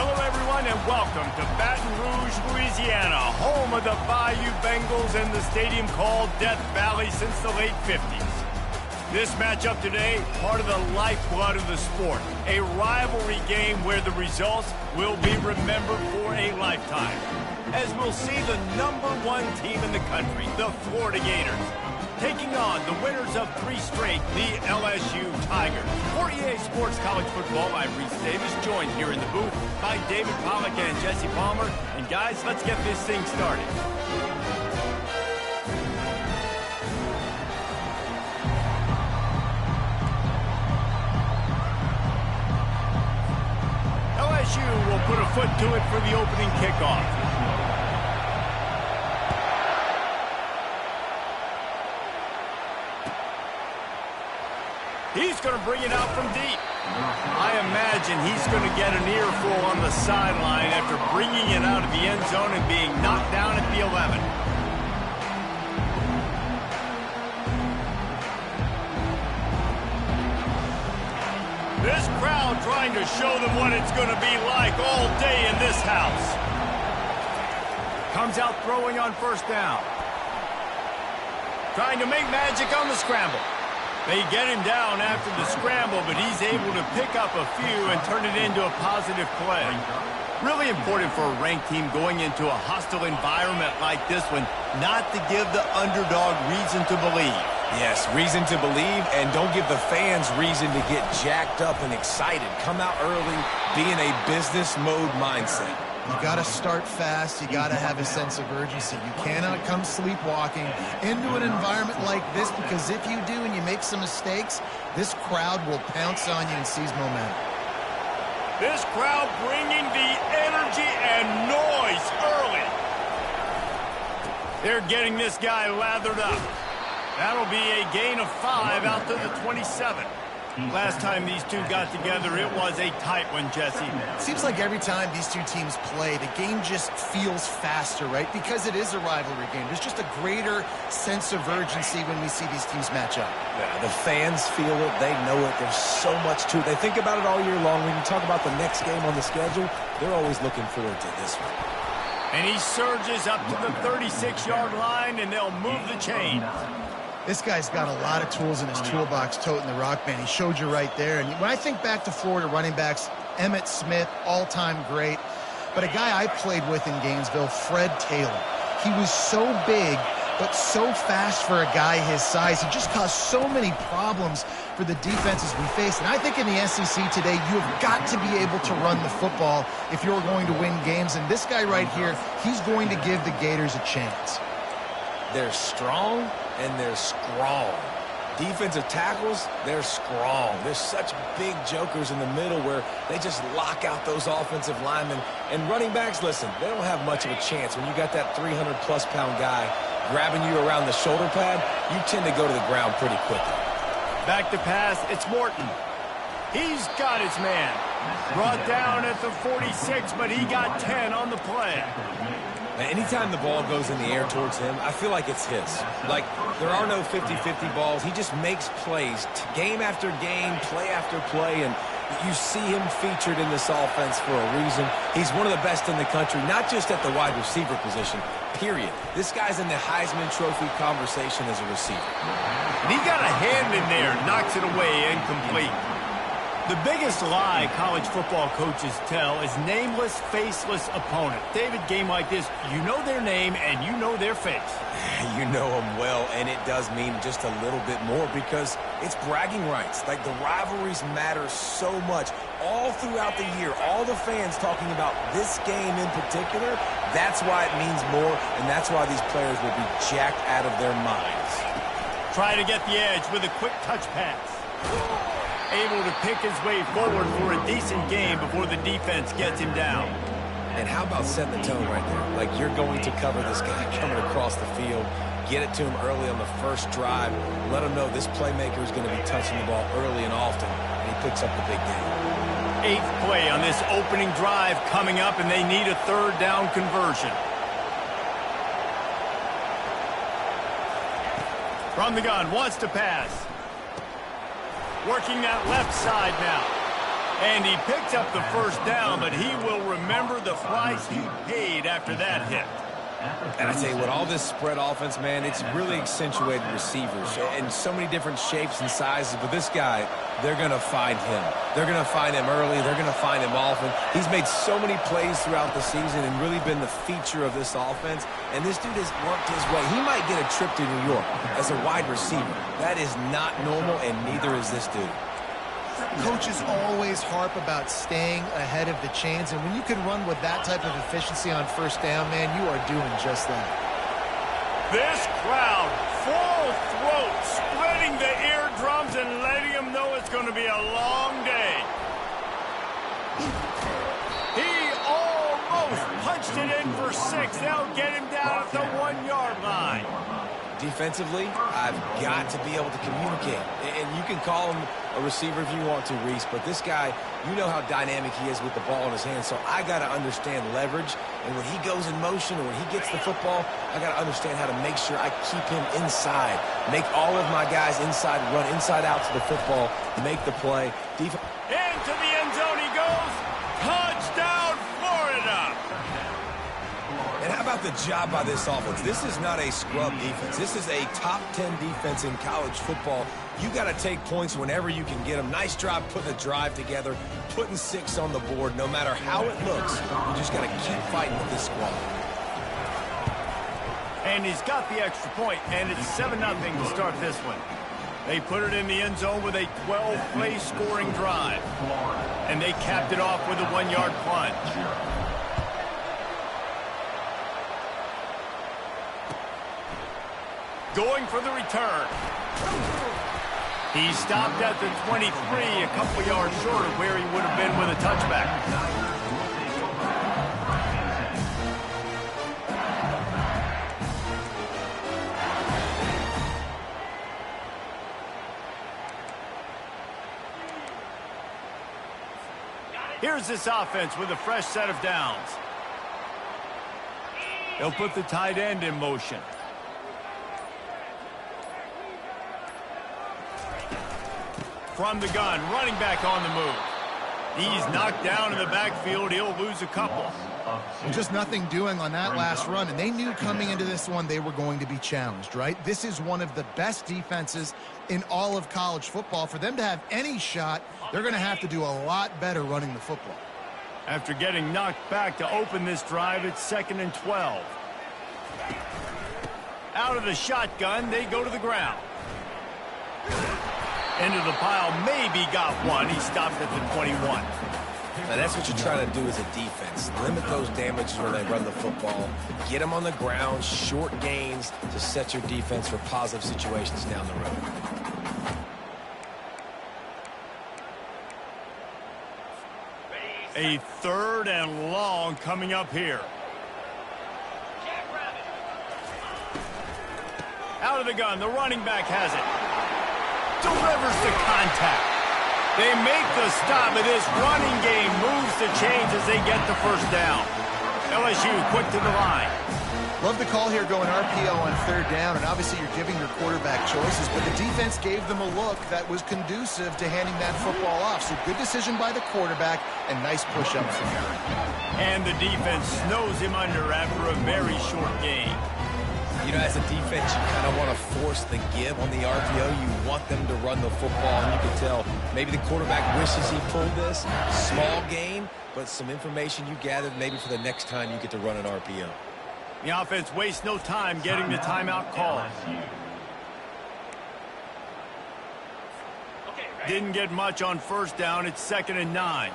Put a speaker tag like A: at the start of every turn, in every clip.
A: Hello, everyone, and welcome to Baton Rouge, Louisiana, home of the Bayou Bengals and the stadium called Death Valley since the late 50s. This matchup today, part of the lifeblood of the sport, a rivalry game where the results will be remembered for a lifetime. As we'll see the #1 team in the country, the Florida Gators, taking on the winners of 3 straight, the LSU Tigers. For EA Sports College Football, I'm Reese Davis, joined here in the booth by David Pollack and Jesse Palmer. And guys, let's get this thing started. LSU will put a foot to it for the opening kickoff. He's going to bring it out from deep. I imagine he's going to get an earful on the sideline after bringing it out of the end zone and being knocked down at the 11. This crowd trying to show them what it's going to be like all day in this house. Comes out throwing on first down. Trying to make magic on the scramble. They get him down after the scramble, but he's able to pick up a few and turn it into a positive play. Really important for a ranked team going into a hostile environment like this one, not to give the underdog reason to believe.
B: Yes, reason to believe, and don't give the fans reason to get jacked up and excited. Come out early, be in a business mode mindset.
C: You got to start fast. You got to have a sense of urgency. You cannot come sleepwalking into an environment like this, because if you do and you make some mistakes, this crowd will pounce on you and seize momentum.
A: This crowd bringing the energy and noise early. They're getting this guy lathered up. That'll be a gain of 5 out to the 27. Last time these two got together, it was a tight one, Jesse.
C: It seems like every time these two teams play, the game just feels faster, right? Because it is a rivalry game. There's just a greater sense of urgency when we see these teams match up.
B: Yeah, the fans feel it. They know it. There's so much to it. They think about it all year long. When you talk about the next game on the schedule, they're always looking forward to this one.
A: And he surges up to the 36-yard line, and they'll move the chain.
C: This guy's got a lot of tools in his toolbox toting the rock band. He showed you right there. And when I think back to Florida running backs, Emmitt Smith, all-time great. But a guy I played with in Gainesville, Fred Taylor. He was so big, but so fast for a guy his size. He just caused so many problems for the defenses we faced. And I think in the SEC today, you have got to be able to run the football if you're going to win games. And this guy right here, he's going to give the Gators a chance.
B: They're strong and they're strong. Defensive tackles, they're strong. There's such big jokers in the middle where they just lock out those offensive linemen. And running backs, listen, they don't have much of a chance. When you got that 300-plus pound guy grabbing you around the shoulder pad, you tend to go to the ground pretty quickly.
A: Back to pass, it's Morton. He's got his man. Brought down at the 46, but he got 10 on the play.
B: Now, anytime the ball goes in the air towards him, I feel like it's his. Like, there are no 50-50 balls. He just makes plays, game after game, play after play, and you see him featured in this offense for a reason. He's one of the best in the country, not just at the wide receiver position, period. This guy's in the Heisman Trophy conversation as a receiver.
A: And he got a hand in there, knocks it away, incomplete. The biggest lie college football coaches tell is nameless, faceless opponent. David, game like this, you know their name and you know their face.
B: You know them well, and it does mean just a little bit more because it's bragging rights. Like, the rivalries matter so much all throughout the year. All the fans talking about this game in particular, that's why it means more, and that's why these players will be jacked out of their minds.
A: Try to get the edge with a quick touch pass. Able to pick his way forward for a decent game before the defense gets him down.
B: And how about setting the tone right there? Like, you're going to cover this guy coming across the field, get it to him early on the first drive, let him know this playmaker is going to be touching the ball early and often, and he picks up the big game.
A: 8th play on this opening drive coming up, and they need a 3rd down conversion. From the gun, wants to pass. Working that left side now. And he picks up the first down, but he will remember the price he paid after that hit.
B: And I tell you what, all this spread offense, man, it's really accentuated receivers in so many different shapes and sizes. But this guy, they're going to find him. They're going to find him early. They're going to find him often. He's made so many plays throughout the season and really been the feature of this offense. And this dude has worked his way. He might get a trip to New York as a wide receiver. That is not normal, and neither is this dude.
C: Coaches always harp about staying ahead of the chains, and when you can run with that type of efficiency on first down, man, you are doing just that.
A: This crowd, full throat, spreading the eardrums and letting them know it's going to be a long day. He almost punched it in for 6. They'll get him down at the 1-yard line.
B: Defensively, I've got to be able to communicate. And you can call him a receiver if you want to, Reese, but this guy, you know how dynamic he is with the ball in his hands, so I got to understand leverage. And when he goes in motion or when he gets the football, I got to understand how to make sure I keep him inside. Make all of my guys inside, run inside out to the football, make the play.
A: Into the end zone he goes. Touchdown, Florida!
B: And how about the job by this offense? This is not a scrub defense. This is a top 10 defense in college football. You got to take points whenever you can get them. Nice job putting a drive together, putting 6 on the board. No matter how it looks, you just got to keep fighting with this squad.
A: And he's got the extra point, and it's 7-0 to start this one. They put it in the end zone with a 12-play scoring drive. And they capped it off with a 1-yard plunge. Going for the return. He stopped at the 23, a couple yards short of where he would have been with a touchback. Here's this offense with a fresh set of downs. They'll put the tight end in motion. From the gun, running back on the move. He's knocked down in the backfield. He'll lose a couple.
C: Just nothing doing on that last run, and they knew coming into this one they were going to be challenged, right? This is one of the best defenses in all of college football. For them to have any shot, they're going to have to do a lot better running the football.
A: After getting knocked back to open this drive, it's 2nd and 12. Out of the shotgun, they go to the ground. Into the pile, maybe got one. He stopped at the 21.
B: Now that's what you're trying to do as a defense. Limit those damages when they run the football. Get them on the ground, short gains to set your defense for positive situations down the road.
A: A 3rd and long coming up here. Out of the gun, the running back has it. Delivers the contact. They make the stop, and this running game moves the chains as they get the first down. LSU quick to the line.
C: Love the call here going RPO on 3rd down, and obviously you're giving your quarterback choices, but the defense gave them a look that was conducive to handing that football off. So good decision by the quarterback, and nice push-up from him.
A: And the defense snows him under after a very short game.
B: You know, as a defense, you kind of want to force the give on the RPO. You want them to run the football, and you can tell maybe the quarterback wishes he pulled this. Small gain, but some information you gathered maybe for the next time you get to run an RPO.
A: The offense wastes no time getting the timeout call. Didn't get much on first down. It's 2nd and 9.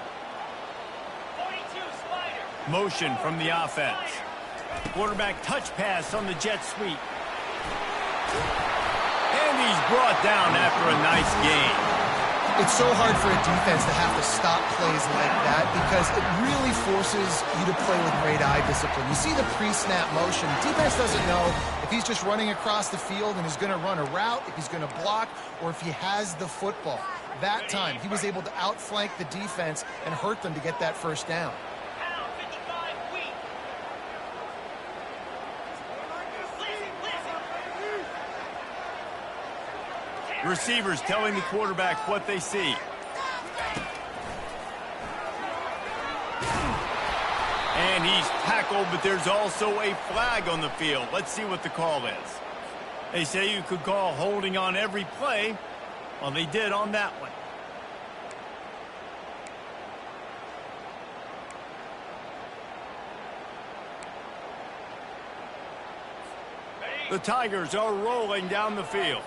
A: Motion from the offense. Quarterback touch pass on the jet sweep. And he's brought down after a nice gain.
C: It's so hard for a defense to have to stop plays like that because it really forces you to play with great eye discipline. You see the pre-snap motion. Defense doesn't know if he's just running across the field and is going to run a route, if he's going to block, or if he has the football. That time, he was able to outflank the defense and hurt them to get that first down.
A: Receivers telling the quarterback what they see. And he's tackled, but there's also a flag on the field. Let's see what the call is. They say you could call holding on every play. Well, they did on that one. The Tigers are rolling down the field.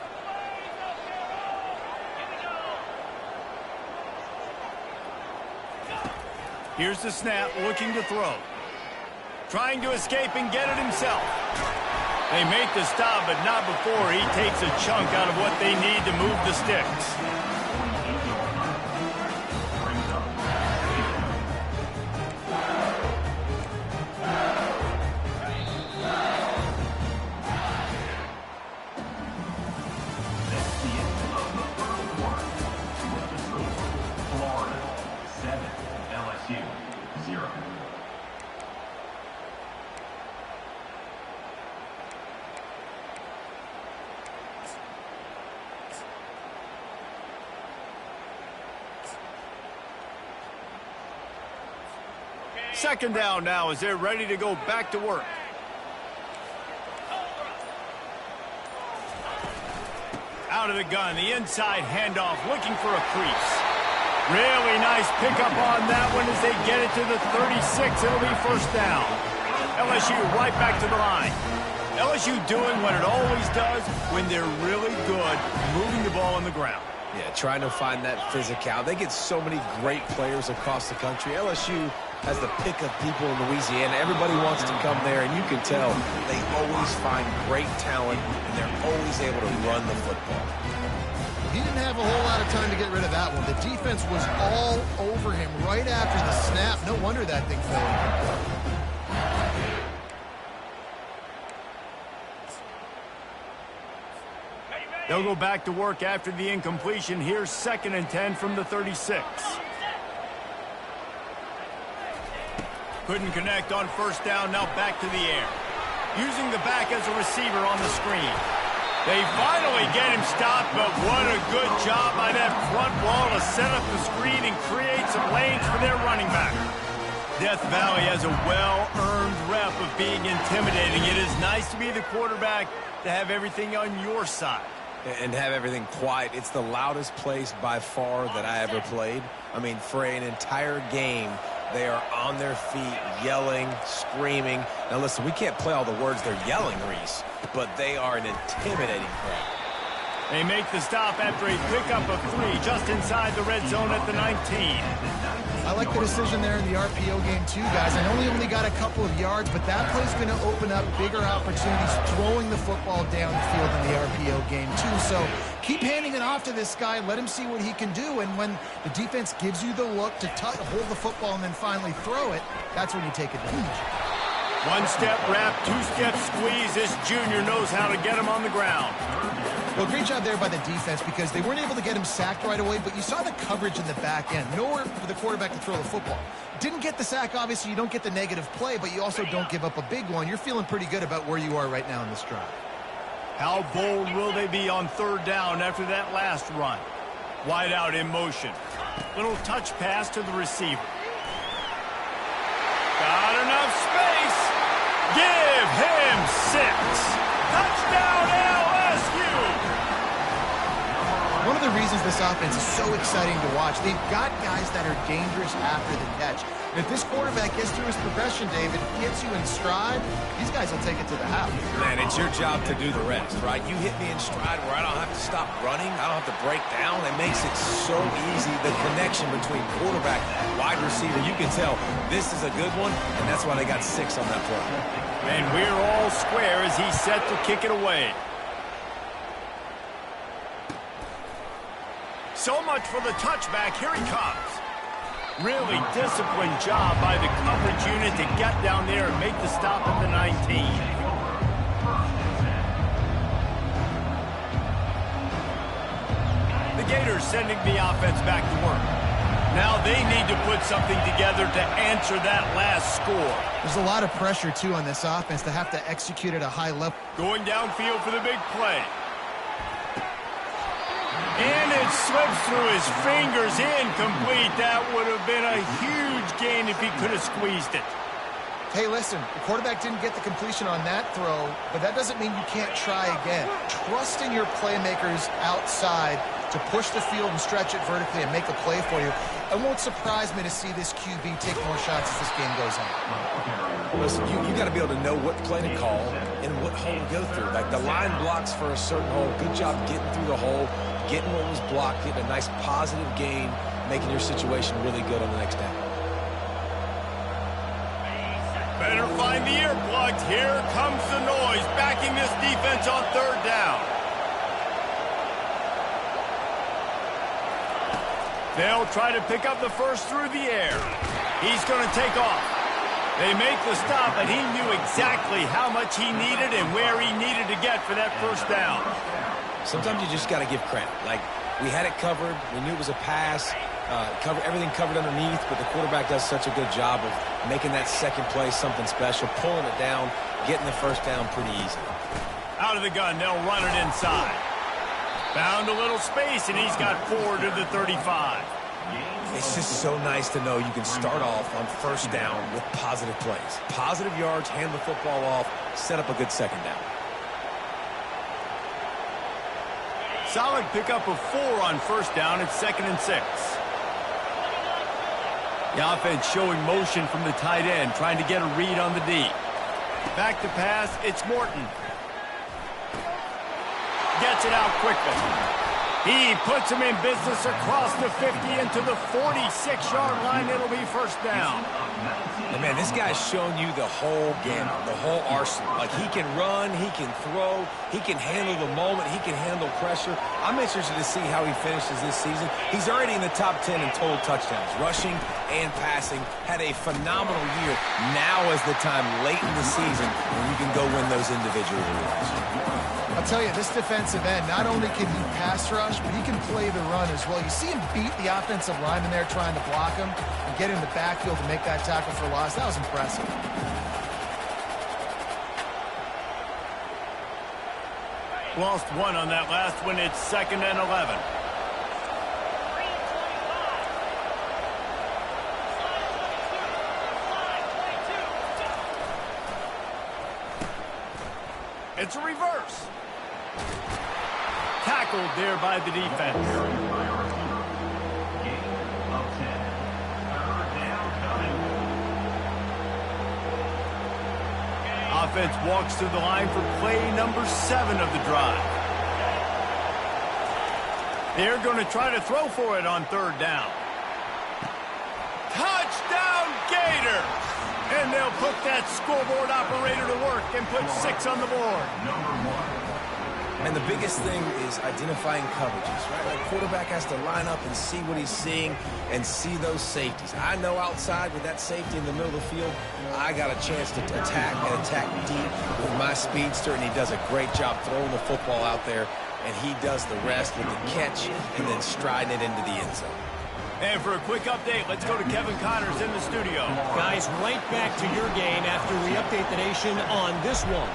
A: Here's the snap, looking to throw. Trying to escape and get it himself. They make the stop, but not before he takes a chunk out of what they need to move the sticks.
D: LSU 0.
A: Second down now as they're ready to go back to work. Out of the gun, the inside handoff, looking for a crease. Really nice pickup on that one as they get it to the 36. It'll be first down. LSU right back to the line. LSU doing what it always does when they're really good, moving the ball on the ground.
B: Yeah, trying to find that physical. They get so many great players across the country. LSU has the pick of people in Louisiana. Everybody wants to come there, and you can tell they always find great talent, and they're always able to run the football.
C: He didn't have a whole lot of time to get rid of that one. The defense was all over him right after the snap. No wonder that thing failed.
A: They'll go back to work after the incompletion. Here's 2nd and 10 from the 36. Couldn't connect on first down. Now back to the air. Using the back as a receiver on the screen. They finally get him stopped, but what a good job by that front wall to set up the screen and create some lanes for their running back. Death Valley has a well-earned rep of being intimidating. It is nice to be the quarterback, to have everything on your side.
B: And have everything quiet. It's the loudest place by far that I ever played. I mean, for an entire game, they are on their feet, yelling, screaming. Now, listen, we can't play all the words they're yelling, Reese, but they are an intimidating crowd.
A: They make the stop after a pickup of 3 just inside the red zone at the 19.
C: I like the decision there in the RPO game too, guys. I know he only got a couple of yards, but that play's going to open up bigger opportunities throwing the football downfield in the RPO game too. So keep handing it off to this guy. Let him see what he can do. And when the defense gives you the look to hold the football and then finally throw it, that's when you take advantage.
A: 1-step wrap, 2-step squeeze. This junior knows how to get him on the ground.
C: Well, great job there by the defense because they weren't able to get him sacked right away, but you saw the coverage in the back end. Nowhere for the quarterback to throw the football. Didn't get the sack, obviously. You don't get the negative play, but you also don't give up a big one. You're feeling pretty good about where you are right now in this drive.
A: How bold will they be on 3rd down after that last run? Wide out in motion. Little touch pass to the receiver. Got enough space. Give him 6. Touchdown LSU.
C: One of the reasons this offense is so exciting to watch, they've got guys that are dangerous after the catch. And if this quarterback gets through his progression, David, gets you in stride, these guys will take it to the house.
B: Man, it's your job to do the rest, right? You hit me in stride where I don't have to stop running. I don't have to break down. It makes it so easy. The connection between quarterback and wide receiver, you can tell this is a good one, and that's why they got 6 on that play.
A: And we're all square as he's set to kick it away. So much for the touchback. Here he comes. Really disciplined job by the coverage unit to get down there and make the stop at the 19. The Gators sending the offense back to work. Now they need to put something together to answer that last score.
C: There's a lot of pressure, too, on this offense to have to execute at a high level.
A: Going downfield for the big play. And it slips through his fingers, incomplete. That would have been a huge gain if he could have squeezed it.
C: Hey, listen, the quarterback didn't get the completion on that throw, but that doesn't mean you can't try again. Trust in your playmakers outside to push the field and stretch it vertically and make a play for you. It won't surprise me to see this QB take more shots as this game goes on.
B: Listen, you got to be able to know what play to call and what hole to go through. Like the line blocks for a certain hole. Good job getting through the hole, getting what was blocked, getting a nice positive gain, making your situation really good on the next down.
A: Better find the earplugs. Here comes the noise, backing this defense on third down. They'll try to pick up the first through the air. He's going to take off. They make the stop, and he knew exactly how much he needed and where he needed to get for that first down.
B: Sometimes you just got to give credit. Like, we had it covered. We knew it was a pass. Everything covered underneath, but the quarterback does such a good job of making that second play something special, pulling it down, getting the first down pretty easy.
A: Out of the gun, they'll run it inside. Found a little space, and he's got 4 to the 35.
B: It's just so nice to know you can start off on first down with positive plays. Positive yards, hand the football off, set up a good second down.
A: Solid pickup of 4 on first down. It's 2nd and 6. The offense showing motion from the tight end, trying to get a read on the D. Back to pass, it's Morton. Gets it out quickly. He puts him in business across the 50 into the 46-yard line. It'll be first down.
B: And man, this guy's shown you the whole gamut, the whole arsenal. Like, he can run, he can throw, he can handle the moment, he can handle pressure. I'm interested to see how he finishes this season. He's already in the top 10 in total touchdowns, rushing and passing. Had a phenomenal year. Now is the time late in the season when you can go win those individual awards.
C: I'll tell you, this defensive end, not only can he pass rush, but he can play the run as well. You see him beat the offensive lineman there trying to block him and get in the backfield to make that tackle for loss. That was impressive.
A: Lost 1 on that last one. It's 2nd and 11. It's a reverse. Tackled there by the defense. Offense walks through the line for play number 7 of the drive. They're going to try to throw for it on third down. Touchdown, Gator! And they'll put that scoreboard operator to work and put 6 on the board.
B: And the biggest thing is identifying coverages, right? Like, quarterback has to line up and see what he's seeing and see those safeties. I know outside with that safety in the middle of the field, I got a chance to attack and attack deep with my speedster, and he does a great job throwing the football out there, and he does the rest with the catch and then striding it into the end zone.
A: And for a quick update, let's go to Kevin Connors in the studio.
E: Guys, right back to your game after we update the nation on this one.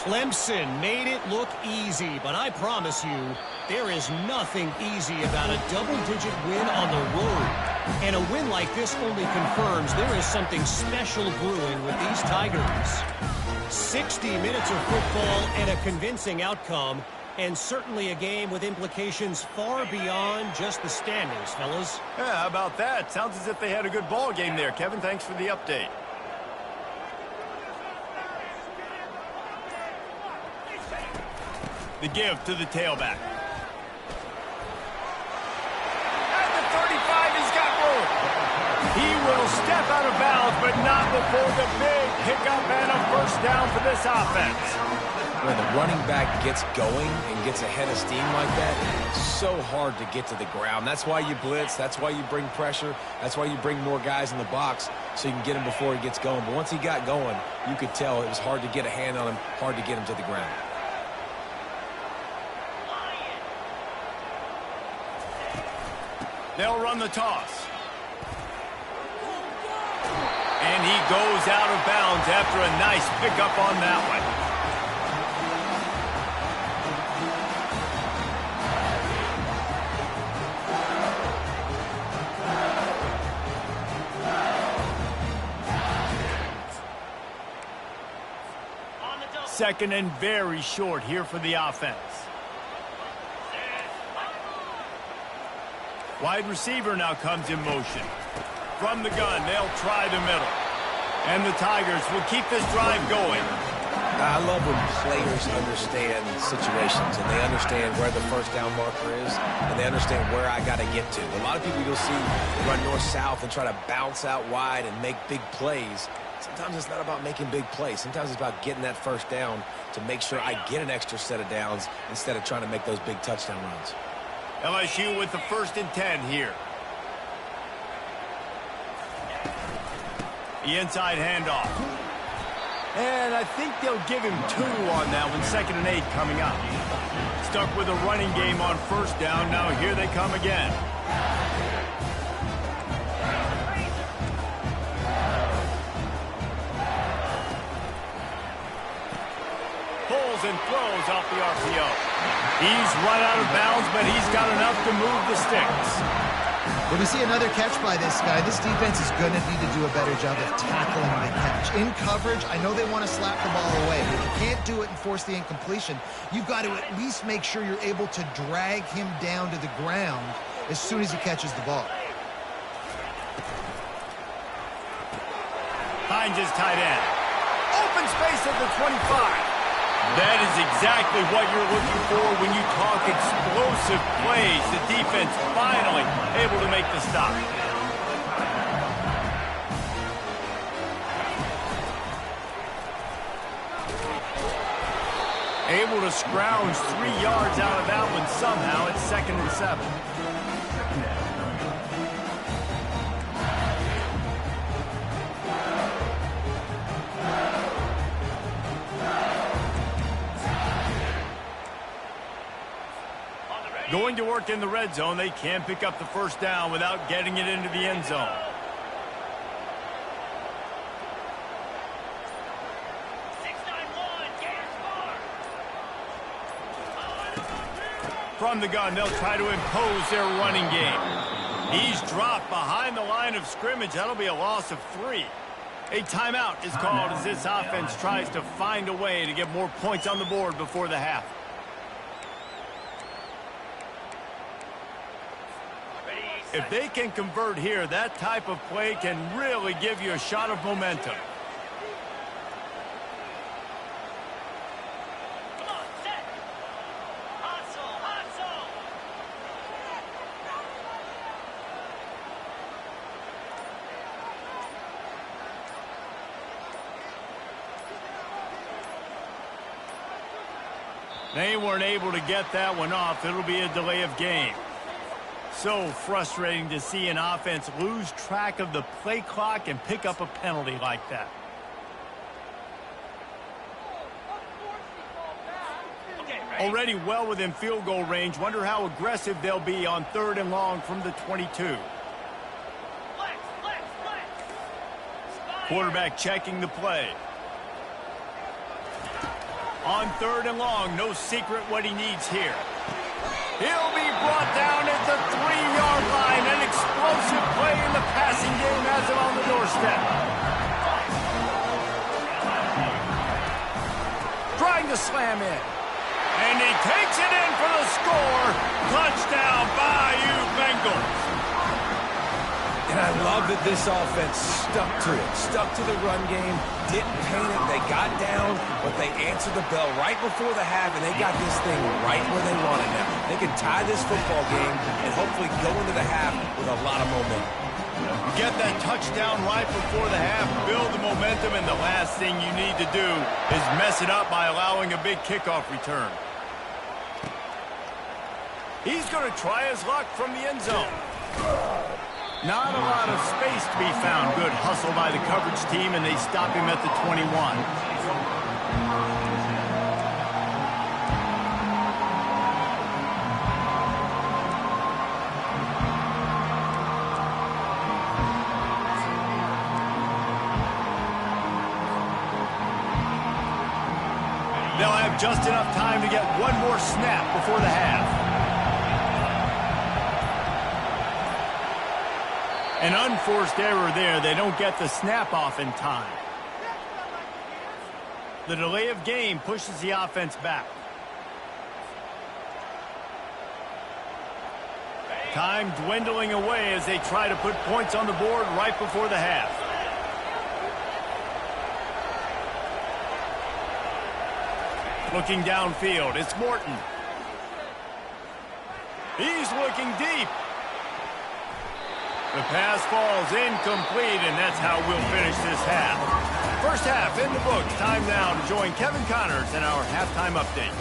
E: Clemson made it look easy, but I promise you, there is nothing easy about a double-digit win on the road. And a win like this only confirms there is something special brewing with these Tigers. 60 minutes of football and a convincing outcome, and certainly a game with implications far beyond just the standings, fellas.
A: Yeah, how about that? Sounds as if they had a good ball game there. Kevin, thanks for the update. The give to the tailback. At the 35, he's got room. He will step out of bounds, but not before the big pickup and a first down for this offense.
B: When the running back gets going and gets ahead of steam like that, it's so hard to get to the ground. That's why you blitz. That's why you bring pressure. That's why you bring more guys in the box so you can get him before he gets going. But once he got going, you could tell it was hard to get a hand on him, hard to get him to the ground.
A: They'll run the toss. And he goes out of bounds after a nice pickup on that one. Second and very short here for the offense. Wide receiver now comes in motion. From the gun, they'll try the middle. And the Tigers will keep this drive going.
B: I love when players understand situations and they understand where the first down marker is and they understand where I got to get to. A lot of people you'll see run north-south and try to bounce out wide and make big plays. Sometimes it's not about making big plays. Sometimes it's about getting that first down to make sure I get an extra set of downs instead of trying to make those big touchdown runs.
A: LSU with the 1st and 10 here. The inside handoff. And I think they'll give him 2 on that one. 2nd and 8 coming up. Stuck with a running game on 1st down. Now here they come again. Pulls and throws off the RPO. He's run out of bounds, but he's got enough to move the sticks.
C: When we see another catch by this guy, this defense is going to need to do a better job of tackling the catch. In coverage, I know they want to slap the ball away, but if you can't do it and force the incompletion, you've got to at least make sure you're able to drag him down to the ground as soon as he catches the ball.
A: Hines is tight end. Open space at the 25. That is exactly what you're looking for when you talk explosive plays. The defense finally able to make the stop. Able to scrounge 3 yards out of that one somehow. It's 2nd and 7. Going to work in the red zone. They can't pick up the 1st down without getting it into the end zone. From the gun, they'll try to impose their running game. He's dropped behind the line of scrimmage. That'll be a loss of 3. A timeout is called as this offense tries to find a way to get more points on the board before the half. If they can convert here, that type of play can really give you a shot of momentum.
F: Come on, set. Hustle, hustle.
A: They weren't able to get that one off. It'll be a delay of game. So frustrating to see an offense lose track of the play clock and pick up a penalty like that. Already well within field goal range. Wonder how aggressive they'll be on 3rd and long from the 22. Quarterback checking the play. On 3rd and long, no secret what he needs here. He'll be brought down at the 3-yard line. An explosive play in the passing game has him on the doorstep. Trying to slam in. And he takes it in for the score. Touchdown, Bayou Bengals.
B: And I love that this offense stuck to it, stuck to the run game, didn't paint it. They got down, but they answered the bell right before the half, and they got this thing right where they want it now. They can tie this football game and hopefully go into the half with a lot of momentum.
A: Get that touchdown right before the half, build the momentum, and the last thing you need to do is mess it up by allowing a big kickoff return. He's going to try his luck from the end zone. Not a lot of space to be found. Good hustle by the coverage team, and they stop him at the 21. They'll have just enough time to get one more snap before the half. An unforced error there. They don't get the snap off in time. The delay of game pushes the offense back. Time dwindling away as they try to put points on the board right before the half. Looking downfield, it's Morton. He's looking deep. The pass falls incomplete, and that's how we'll finish this half. First half in the books. Time now to join Kevin Connors in our halftime update.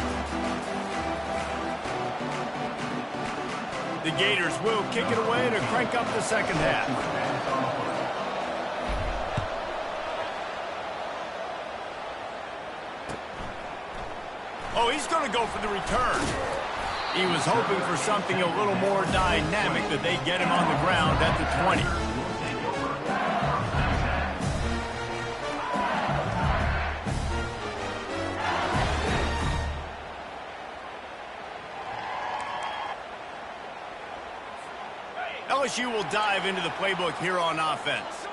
A: The Gators will kick it away to crank up the second half. Oh, he's going to go for the return. He was hoping for something a little more dynamic, that they get him on the ground at the 20. LSU will dive into the playbook here on offense.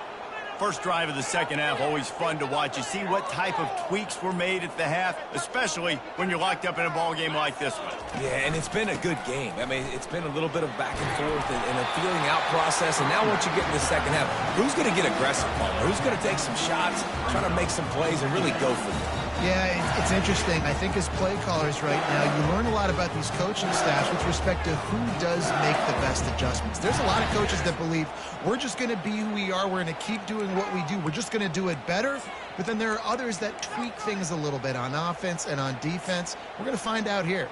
A: First drive of the second half, always fun to watch. You see what type of tweaks were made at the half, especially when you're locked up in a ball game like this one.
B: Yeah, and it's been a good game. I mean, it's been a little bit of back and forth and a feeling out process. And now once you get in the second half, who's going to get aggressive, Palmer? Who's going to take some shots, try to make some plays, and really go for it?
C: Yeah, it's interesting. I think as play callers right now, you learn a lot about these coaching staffs with respect to who does make the best adjustments. There's a lot of coaches that believe we're just going to be who we are. We're going to keep doing what we do. We're just going to do it better. But then there are others that tweak things a little bit on offense and on defense. We're going to find out here.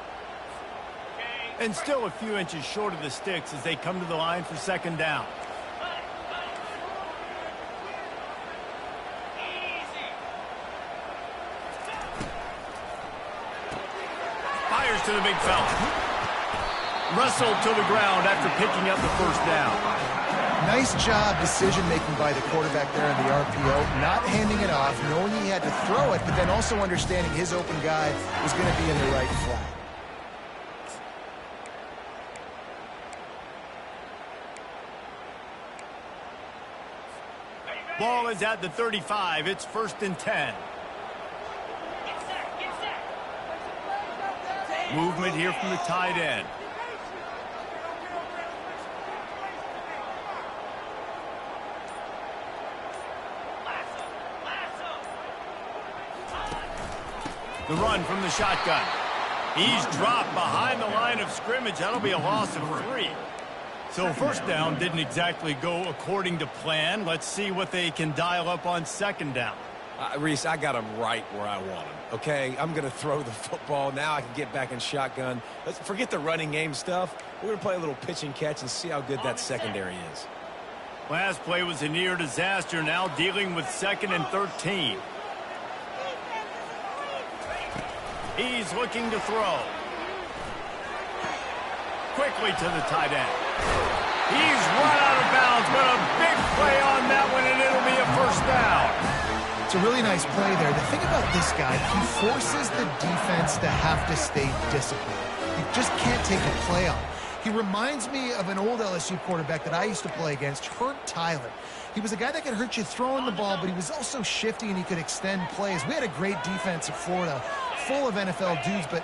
A: And still a few inches short of the sticks as they come to the line for second down. To the big fella. Wrestled to the ground after picking up the first down.
C: Nice job decision-making by the quarterback there in the RPO, not handing it off, knowing he had to throw it, but then also understanding his open guy was going to be in the right flat.
A: Ball is at the 35. It's 1st and 10. Movement here from the tight end. The run from the shotgun. He's dropped behind the line of scrimmage. That'll be a loss of 3. So first down didn't exactly go according to plan. Let's see what they can dial up on second down.
B: Reese, I got him right where I want him, okay? I'm going to throw the football. Now I can get back in shotgun. Let's forget the running game stuff. We're going to play a little pitch and catch and see how good that secondary is.
A: Last play was a near disaster. Now dealing with 2nd and 13. He's looking to throw. Quickly to the tight end. He's run out of bounds, but a big play on that one, and it'll be a first down.
C: It's a really nice play there. The thing about this guy, he forces the defense to have to stay disciplined. You just can't take a play on. He reminds me of an old LSU quarterback that I used to play against, Herb Tyler. He was a guy that could hurt you throwing the ball, but he was also shifty and he could extend plays. We had a great defense at Florida, full of NFL dudes, but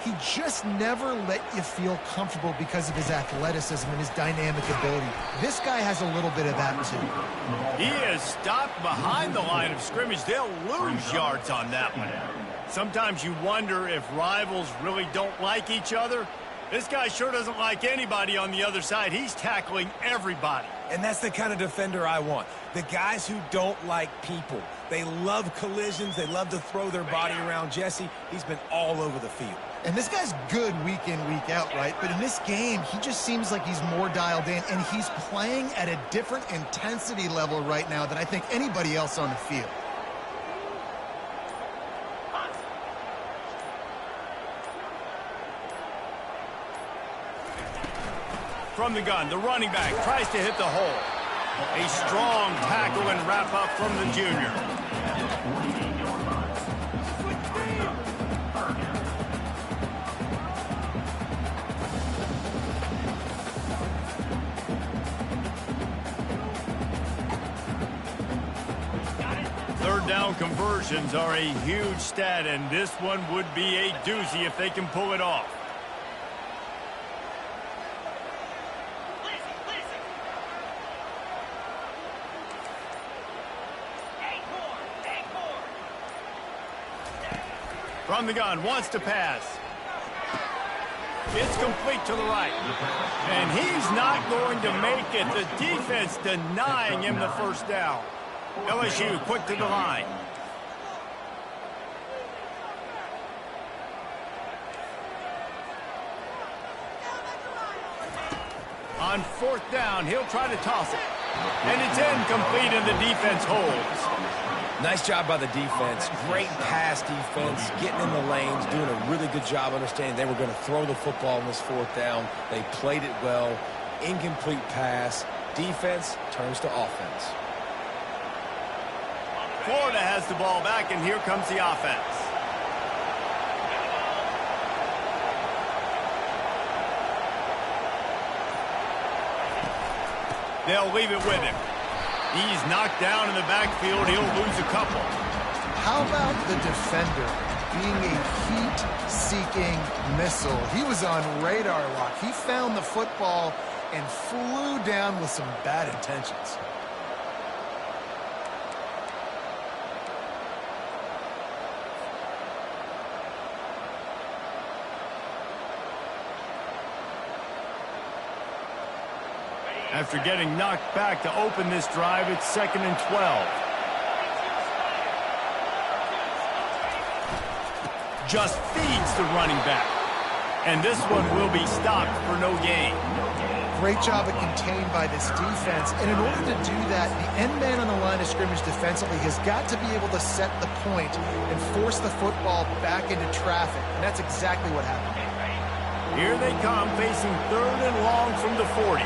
C: he just never let you feel comfortable because of his athleticism and his dynamic ability. This guy has a little bit of that, too.
A: He is stopped behind the line of scrimmage. They'll lose yards on that one. Sometimes you wonder if rivals really don't like each other. This guy sure doesn't like anybody on the other side. He's tackling everybody.
B: And that's the kind of defender I want. The guys who don't like people. They love collisions. They love to throw their body around. Jesse, he's been all over the field.
C: And this guy's good week in, week out, right? But in this game, he just seems like he's more dialed in, and he's playing at a different intensity level right now than I think anybody else on the field.
A: From the gun, the running back tries to hit the hole. A strong tackle and wrap up from the junior. Third down conversions are a huge stat, and this one would be a doozy if they can pull it off. From the gun, wants to pass. It's complete to the right. And he's not going to make it. The defense denying him the first down. LSU quick to the line. On fourth down, he'll try to toss it. And it's incomplete, and the defense holds.
B: Nice job by the defense. Great pass defense, getting in the lanes, doing a really good job understanding they were going to throw the football on this fourth down. They played it well. Incomplete pass. Defense turns to offense.
A: Florida has the ball back, and here comes the offense. They'll leave it with him. He's knocked down in the backfield. He'll lose a couple.
C: How about the defender being a heat-seeking missile? He was on radar lock. He found the football and flew down with some bad intentions.
A: After getting knocked back to open this drive, it's 2nd and 12. Just feeds the running back. And this one will be stopped for no gain.
C: Great job of contained by this defense. And in order to do that, the end man on the line of scrimmage defensively has got to be able to set the point and force the football back into traffic. And that's exactly what happened.
A: Here they come, facing 3rd and long from the 40.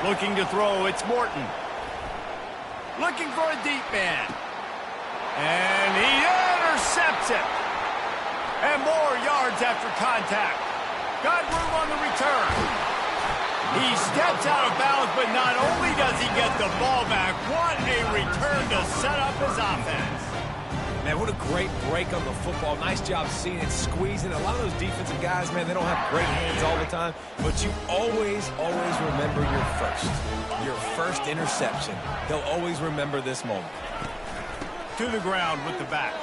A: Looking to throw, it's Morton. Looking for a deep man. And he intercepts it. And more yards after contact. Got room on the return. He steps out of bounds, but not only does he get the ball back, what a return to set up his offense.
B: Man, what a great break on the football. Nice job seeing it, squeezing. A lot of those defensive guys, man, they don't have great hands all the time, but you always remember your first interception. They'll always remember this moment.
A: To the ground with the back.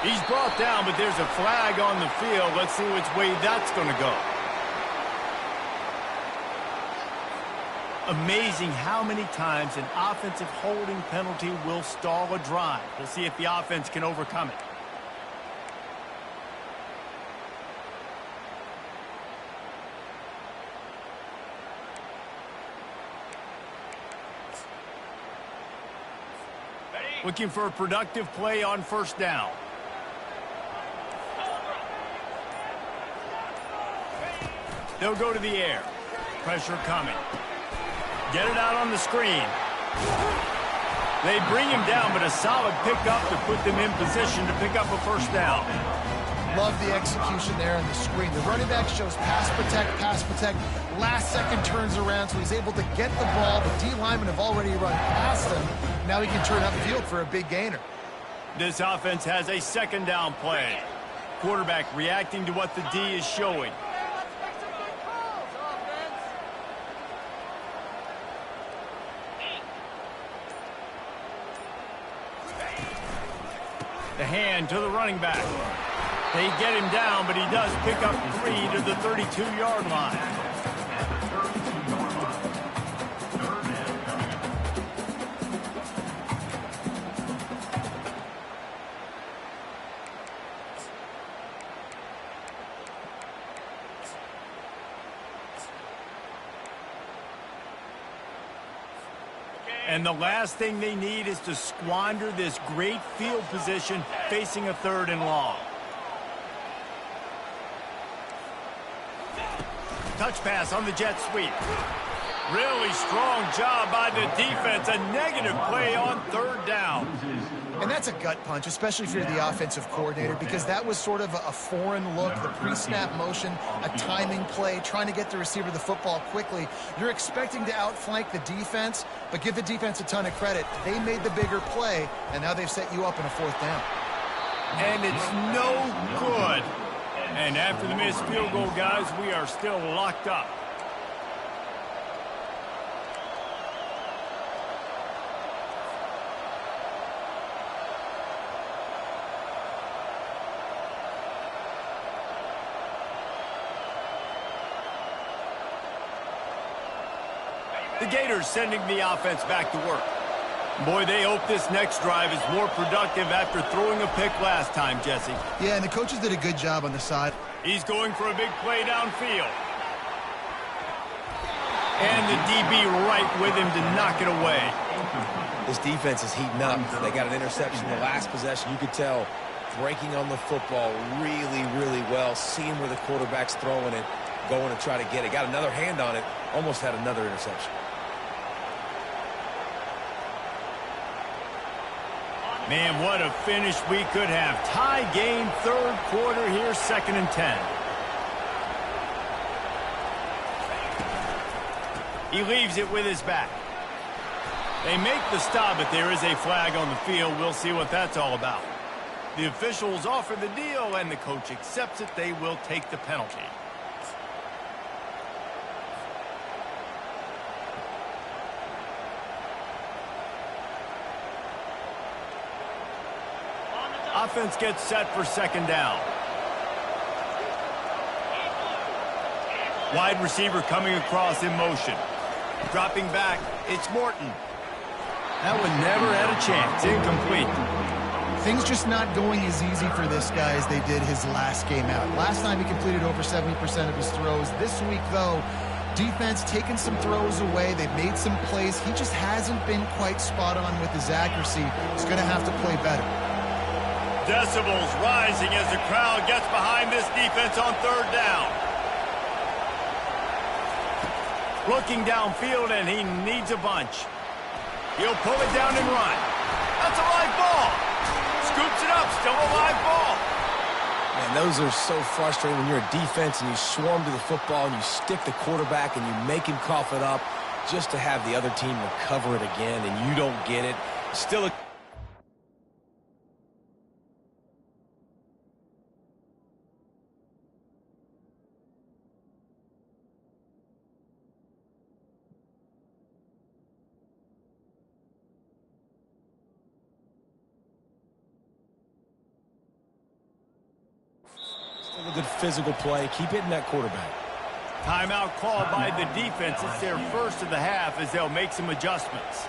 A: He's brought down, but there's a flag on the field. Let's see which way that's going to go. Amazing how many times an offensive holding penalty will stall a drive. We'll see if the offense can overcome it. Looking for a productive play on first down. They'll go to the air. Pressure coming. Get it out on the screen. They bring him down, but a solid pickup to put them in position to pick up a first down.
C: Love the execution there on the screen. The running back shows pass protect, pass protect. Last second turns around, so he's able to get the ball. The D linemen have already run past him. Now he can turn upfield for a big gainer.
A: This offense has a second down play. Quarterback reacting to what the D is showing. The hand to the running back. They get him down, but he does pick up 3 to the 32-yard line. And the last thing they need is to squander this great field position facing a 3rd and long. Touch pass on the jet sweep. Really strong job by the defense. A negative play on 3rd down.
C: And that's a gut punch, especially if you're the offensive coordinator, because that was sort of a foreign look, the pre-snap motion, a timing play, trying to get the receiver the football quickly. You're expecting to outflank the defense, but give the defense a ton of credit. They made the bigger play, and now they've set you up in a 4th down.
A: And it's no good. And after the missed field goal, guys, we are still locked up. The Gators sending the offense back to work. Boy, they hope this next drive is more productive after throwing a pick last time, Jesse.
C: Yeah, and the coaches did a good job on the side.
A: He's going for a big play downfield. And the DB right with him to knock it away.
B: This defense is heating up. They got an interception the last possession. You could tell breaking on the football really, really well, seeing where the quarterback's throwing it, going to try to get it. Got another hand on it, almost had another interception.
A: Man, what a finish we could have. Tie game, 3rd quarter here, 2nd and 10. He leaves it with his back. They make the stop, but there is a flag on the field. We'll see what that's all about. The officials offer the deal, and the coach accepts it. They will take the penalty. Offense gets set for 2nd down. Wide receiver coming across in motion. Dropping back, it's Morton. That one never had a chance. Incomplete.
C: Things just not going as easy for this guy as they did his last game out. Last time he completed over 70% of his throws. This week, though, defense taking some throws away. They've made some plays. He just hasn't been quite spot on with his accuracy. He's going to have to play better.
A: Decibels rising as the crowd gets behind this defense on 3rd down. Looking downfield, and he needs a bunch. He'll pull it down and run. That's a live ball. Scoops it up, still a live ball.
B: Man, those are so frustrating when you're a defense and you swarm to the football and you stick the quarterback and you make him cough it up just to have the other team recover it again and you don't get it. Still a good physical play. Keep hitting that quarterback.
A: Timeout called by the defense. It's their first of the half as they'll make some adjustments.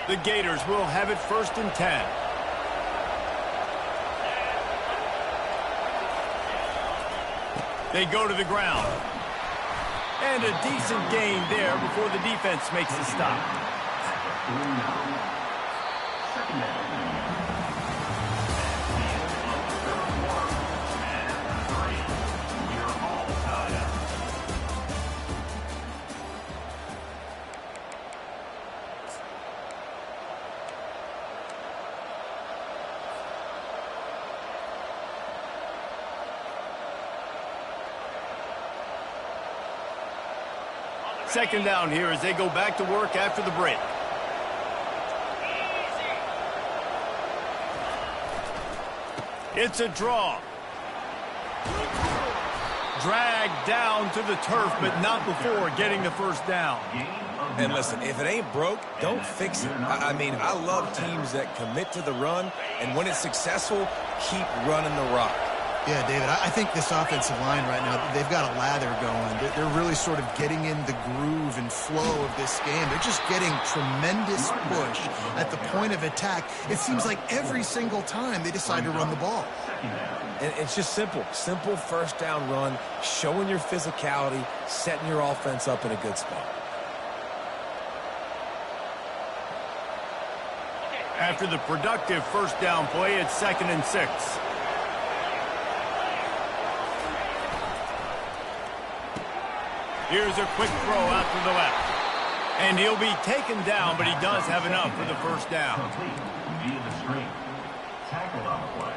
A: The Gators will have it 1st and 10. They go to the ground. And a decent gain there before the defense makes the stop. Second down here as they go back to work after the break. It's a draw. Dragged down to the turf, but not before getting the first down.
B: And listen, if it ain't broke, don't fix it. I mean, I love teams that commit to the run, and when it's successful, keep running the rock.
C: Yeah, David, I think this offensive line right now, they've got a lather going. They're really sort of getting in the groove and flow of this game. They're just getting tremendous push at the point of attack. It seems like every single time they decide to run the ball.
B: And it's just simple. Simple first down run, showing your physicality, setting your offense up in a good spot.
A: After the productive first down play, it's 2nd and 6. Here's a quick throw out to the left. And he'll be taken down, but he does have enough for the first down.
D: Complete via the screen. Tackled on the play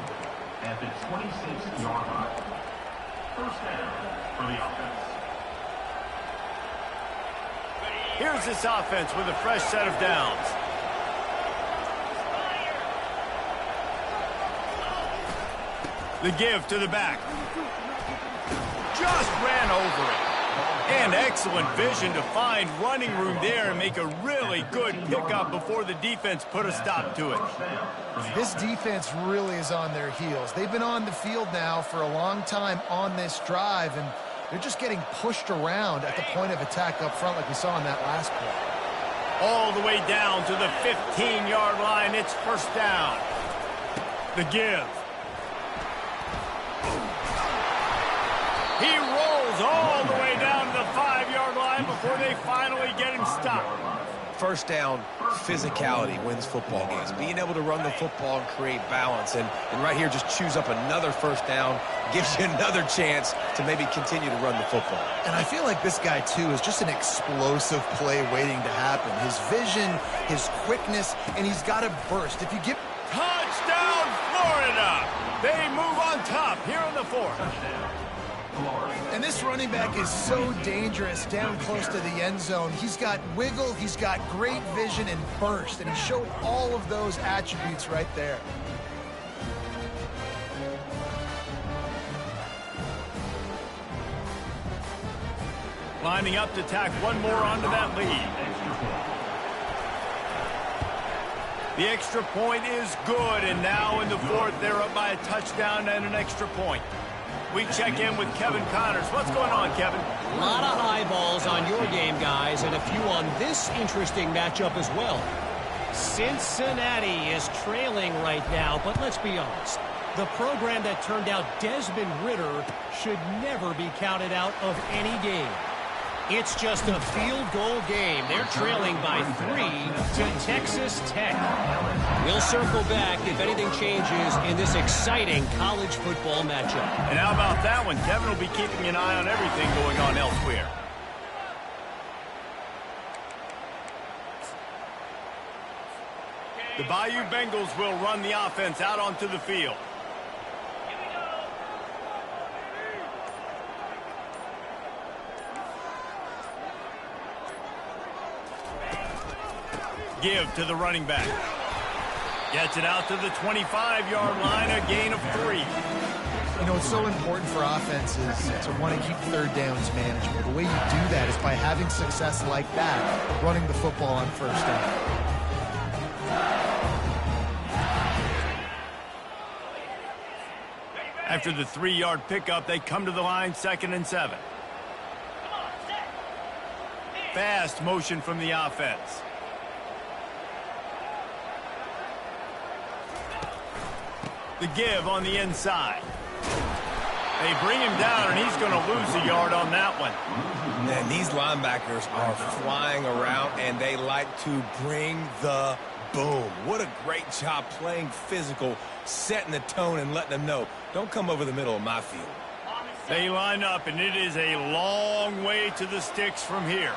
D: at the 26-yard line. First down for the offense.
A: Here's this offense with a fresh set of downs. The give to the back. Just ran over it. And excellent vision to find running room there and make a really good pickup before the defense put a stop to it.
C: This defense really is on their heels. They've been on the field now for a long time on this drive, and they're just getting pushed around at the point of attack up front like we saw in that last play.
A: All the way down to the 15-yard line. It's first down. The give. He rolls all the way down to the 5-yard line before they finally get him stopped.
B: First down, physicality wins football games. Being able to run the football and create balance. And right here, just choose up another first down, gives you another chance to maybe continue to run the football.
C: And I feel like this guy, too, is just an explosive play waiting to happen. His vision, his quickness, and he's got a burst. If you get...
A: Touchdown, Florida! They move on top here in the 4th.
C: And this running back is so dangerous down close to the end zone. He's got wiggle, he's got great vision and burst, and he showed all of those attributes right there.
A: Lining up to tack one more onto that lead. The extra point is good, and now in the 4th, they're up by a touchdown and an extra point. We check in with Kevin Connors. What's going on, Kevin?
E: A lot of eyeballs on your game, guys, and a few on this interesting matchup as well. Cincinnati is trailing right now, but let's be honest. The program that turned out Desmond Ridder should never be counted out of any game. It's just a field goal game. They're trailing by 3 to Texas Tech. We'll circle back if anything changes in this exciting college football matchup.
A: And how about that one? Kevin will be keeping an eye on everything going on elsewhere. The Bayou Bengals will run the offense out onto the field. Give to the running back. Gets it out to the 25-yard line, a gain of 3.
C: You know, it's so important for offenses to want to keep third downs manageable. The way you do that is by having success like that, running the football on first down.
A: After the 3-yard pickup, they come to the line, 2nd and 7. Fast motion from the offense. The give on the inside. They bring him down, and he's going to lose a yard on that one.
B: Man, these linebackers are flying around, and they like to bring the boom. What a great job playing physical, setting the tone and letting them know, don't come over the middle of my field.
A: They line up, and it is a long way to the sticks from here.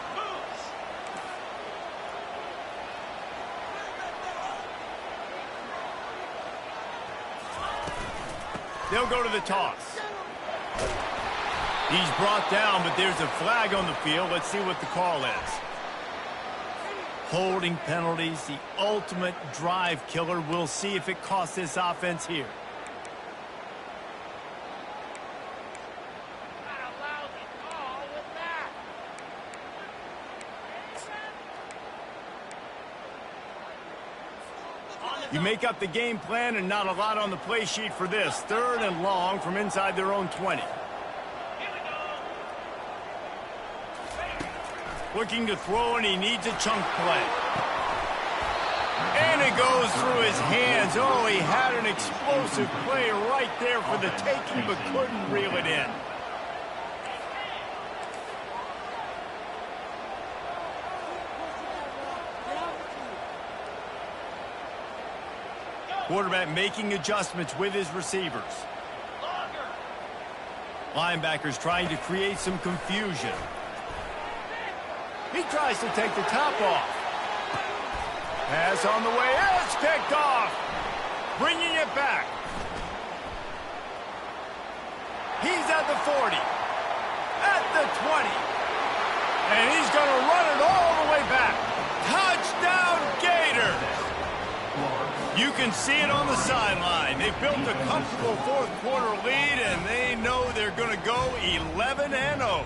A: They'll go to the toss. He's brought down, but there's a flag on the field. Let's see what the call is. Holding penalties, the ultimate drive killer. We'll see if it costs this offense here. You make up the game plan and not a lot on the play sheet for this. 3rd and long from inside their own 20. Looking to throw, and he needs a chunk play. And it goes through his hands. Oh, he had an explosive play right there for the taking, but couldn't reel it in. Quarterback making adjustments with his receivers. Linebackers trying to create some confusion. He tries to take the top off. Pass on the way. It's picked off. Bringing it back. He's at the 40. At the 20. And he's going to run it all the way back. Touchdown Gators. You can see it on the sideline. They built a comfortable fourth quarter lead, and they know they're going to go 11-0.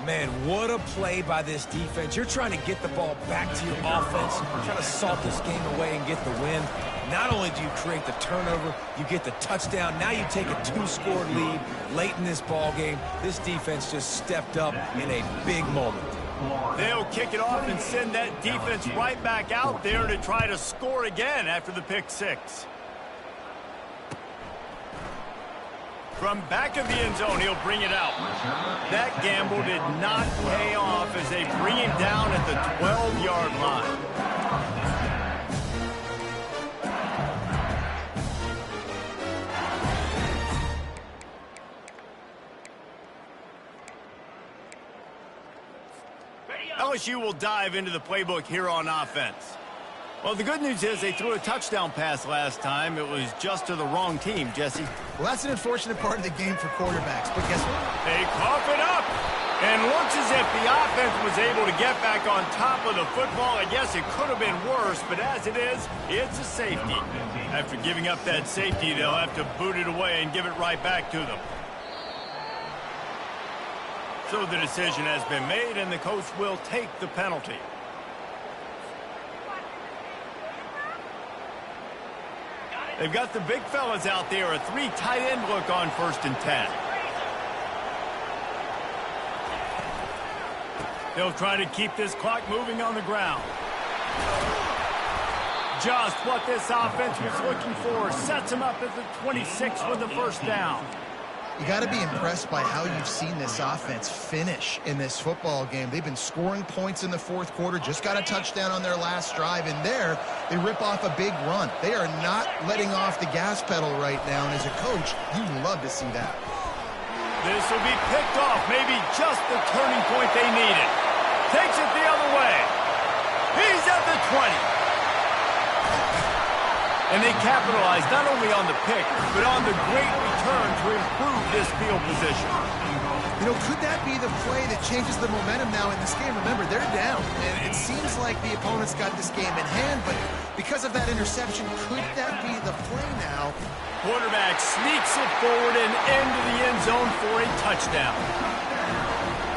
B: Man, what a play by this defense. You're trying to get the ball back to your offense. You're trying to salt this game away and get the win. Not only do you create the turnover, you get the touchdown. Now you take a 2-score lead late in this ball game. This defense just stepped up in a big moment.
A: They'll kick it off and send that defense right back out there to try to score again after the pick six. From back of the end zone, he'll bring it out. That gamble did not pay off as they bring him down at the 12-yard line. LSU will dive into the playbook here on offense. Well, the good news is they threw a touchdown pass last time. It was just to the wrong team, Jesse.
C: Well, that's an unfortunate part of the game for quarterbacks, but guess what?
A: They cough it up, and looks as if the offense was able to get back on top of the football. I guess it could have been worse, but as it is, it's a safety. After giving up that safety, they'll have to boot it away and give it right back to them. So the decision has been made, and the coach will take the penalty. They've got the big fellas out there, a 3 tight end look on 1st and 10. They'll try to keep this clock moving on the ground. Just what this offense was looking for. Sets them up at the 26 with the first down.
C: You got to be impressed by how you've seen this offense finish in this football game. They've been scoring points in the fourth quarter, just got a touchdown on their last drive, and there they rip off a big run. They are not letting off the gas pedal right now, and as a coach, you love to see that.
A: This will be picked off, maybe just the turning point they needed. Takes it the other way. He's at the 20. And they capitalized not only on the pick, but on the great return to improve this field position.
C: You know, could that be the play that changes the momentum now in this game? Remember, they're down, and it seems like the opponent's got this game in hand, but because of that interception, could that be the play now?
A: Quarterback sneaks it forward and into the end zone for a touchdown.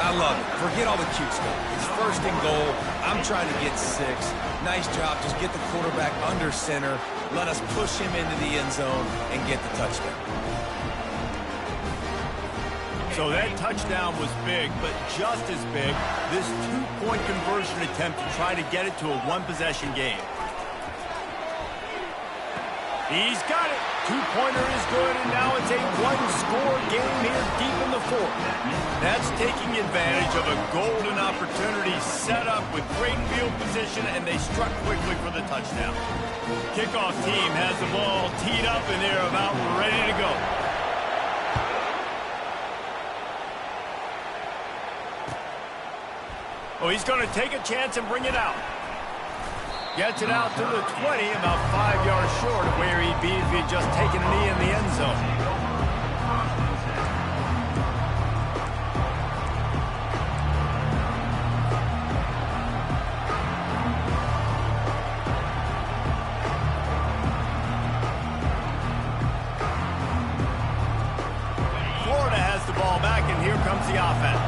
B: I love it. Forget all the cute stuff. It's 1st and goal. I'm trying to get 6. Nice job. Just get the quarterback under center. Let us push him into the end zone and get the touchdown.
A: So that touchdown was big, but just as big, this 2-point conversion attempt to try to get it to a 1-possession game. He's got it. 2-pointer is good, and now it's a 1-score game here deep in the 4th. That's taking advantage of a golden opportunity set up with great field position, and they struck quickly for the touchdown. Kickoff team has the ball teed up, and they're about ready to go. Oh, he's going to take a chance and bring it out. Gets it out to the 20, about 5 yards short of where he'd be if he'd just taken a knee in the end zone. Florida has the ball back, and here comes the offense.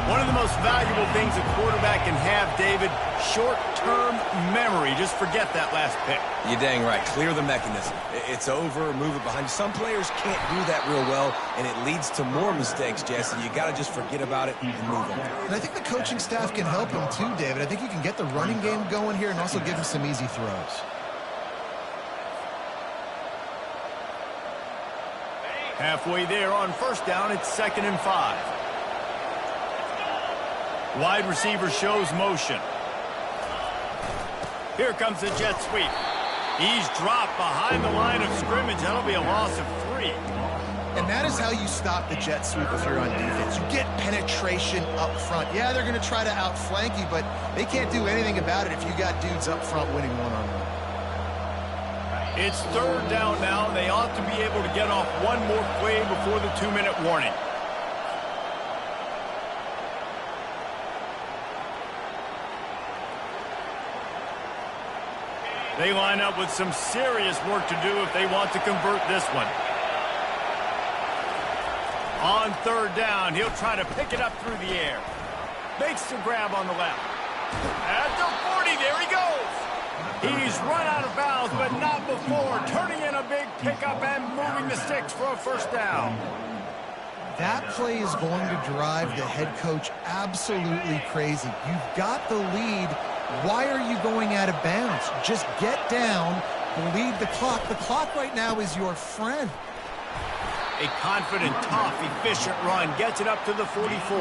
A: One of the most valuable things a quarterback can have, David, short-term memory. Just forget that last pick.
B: You're dang right. Clear the mechanism. It's over, move it behind you. Some players can't do that real well, and it leads to more mistakes, Jesse. You got to just forget about it and move on.
C: And I think the coaching staff can help him too, David. I think you can get the running game going here and also give him some easy throws.
A: Halfway there on 1st down, it's 2nd and 5. Wide receiver shows motion. Here comes the jet sweep. He's dropped behind the line of scrimmage. That'll be a loss of 3.
C: And that is how you stop the jet sweep if you're on defense. You get penetration up front. Yeah, they're going to try to outflank you, but they can't do anything about it if you got dudes up front winning one-on-one.
A: It's 3rd down now, and they ought to be able to get off one more play before the 2-minute warning. They line up with some serious work to do if they want to convert this one. On 3rd down, he'll try to pick it up through the air. Makes the grab on the left. At the 40, there he goes. He's run out of bounds, but not before turning in a big pickup and moving the sticks for a 1st down.
C: That play is going to drive the head coach absolutely crazy. You've got the lead. Why are you going out of bounds? Just get down, bleed the clock. The clock right now is your friend.
A: A confident, tough, efficient run gets it up to the 44.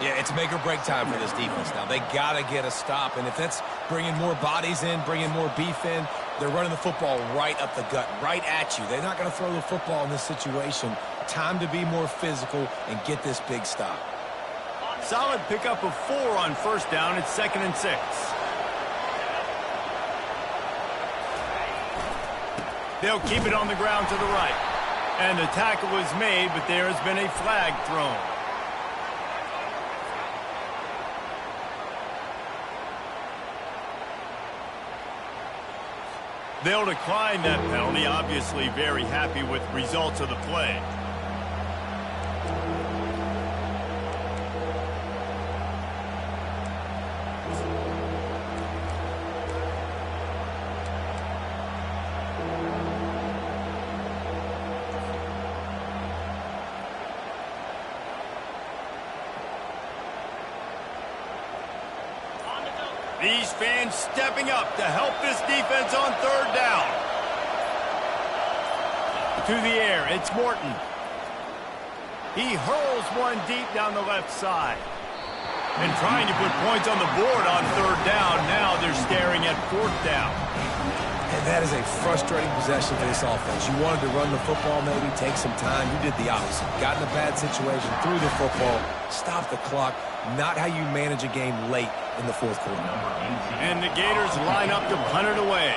B: Yeah, it's make or break time for this defense now. They got to get a stop, and if that's bringing more bodies in, bringing more beef in, they're running the football right up the gut, right at you. They're not going to throw the football in this situation. Time to be more physical and get this big stop.
A: Solid pickup of 4 on 1st down. It's 2nd and 6. They'll keep it on the ground to the right. And the tackle is made, but there has been a flag thrown. They'll decline that penalty, obviously very happy with results of the play. These fans stepping up to help this defense on 3rd down. To the air, it's Morton. He hurls one deep down the left side. And trying to put points on the board on 3rd down. Now they're staring at 4th down.
B: And that is a frustrating possession for this offense. You wanted to run the football, maybe take some time. You did the opposite. Got in a bad situation, threw the football, stopped the clock. Not how you manage a game late in the 4th quarter.
A: And the Gators line up to punt it away.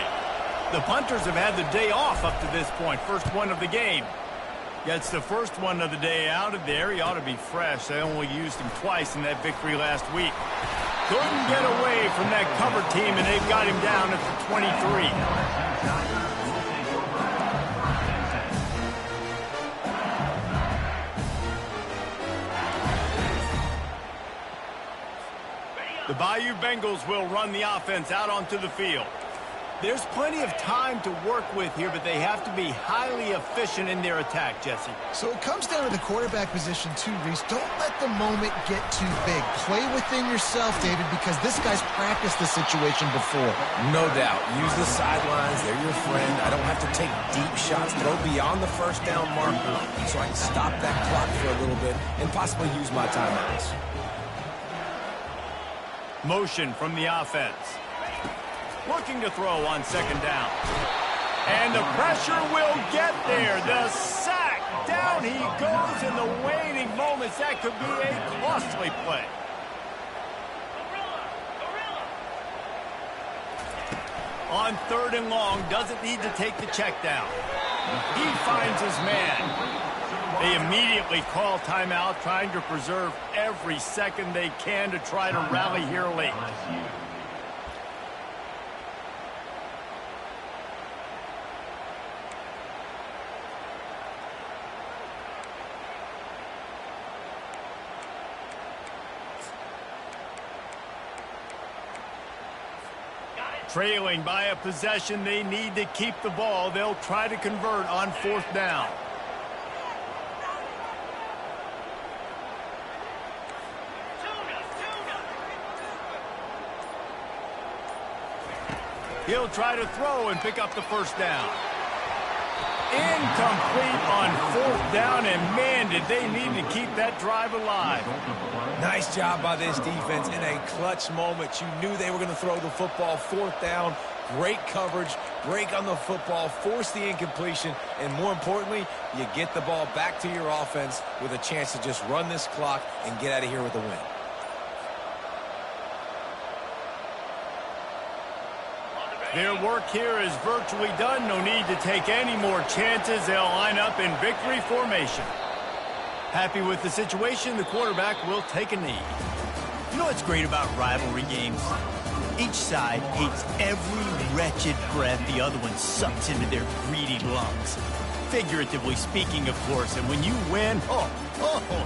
A: The punters have had the day off up to this point. First one of the game. Gets the first one of the day out of there. He ought to be fresh. They only used him twice in that victory last week. Couldn't get away from that cover team, and they've got him down at the 23. The Bayou Bengals will run the offense out onto the field. There's plenty of time to work with here, but they have to be highly efficient in their attack, Jesse.
C: So it comes down to the quarterback position too, Reese. Don't let the moment get too big. Play within yourself, David, because this guy's practiced the situation before.
B: No doubt. Use the sidelines. They're your friend. I don't have to take deep shots. Throw beyond the 1st down marker so I can stop that clock for a little bit and possibly use my timeouts.
A: Motion from the offense. Looking to throw on 2nd down. And the pressure will get there. The sack. Down he goes in the waning moments. That could be a costly play. On 3rd and long, doesn't need to take the check down. He finds his man. They immediately call timeout, trying to preserve every second they can to try to rally here late. Trailing by a possession, they need to keep the ball. They'll try to convert on 4th down. He'll try to throw and pick up the 1st down. Incomplete on 4th down, and man, did they need to keep that drive alive.
B: Nice job by this defense in a clutch moment. You knew they were going to throw the football. 4th down, great coverage, break on the football, force the incompletion, and more importantly, you get the ball back to your offense with a chance to just run this clock and get out of here with a win.
A: Their work here is virtually done. No need to take any more chances. They'll line up in victory formation. Happy with the situation, the quarterback will take a knee.
G: You know what's great about rivalry games? Each side hates every wretched breath the other one sucks into their greedy lungs. Figuratively speaking, of course, and when you win, oh,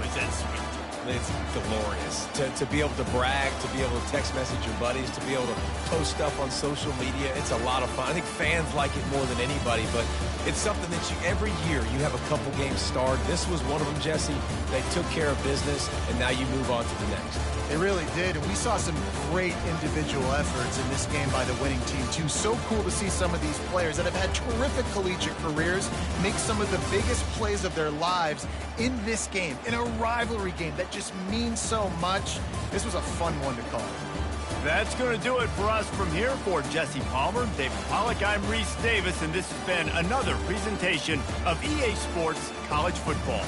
G: is that sweet.
B: It's glorious to be able to brag, to be able to text message your buddies, to be able to post stuff on social media. It's a lot of fun. I think fans like it more than anybody, but it's something that every year you have a couple games starred. This was one of them, Jesse. They took care of business, and now you move on to the next.
C: They really did, and we saw some great individual efforts in this game by the winning team, too. So cool to see some of these players that have had terrific collegiate careers make some of the biggest plays of their lives in this game, in a rivalry game that just means so much. This was a fun one to call.
A: That's going to do it for us from here. For Jesse Palmer, David Pollack, I'm Reese Davis, and this has been another presentation of EA Sports College Football.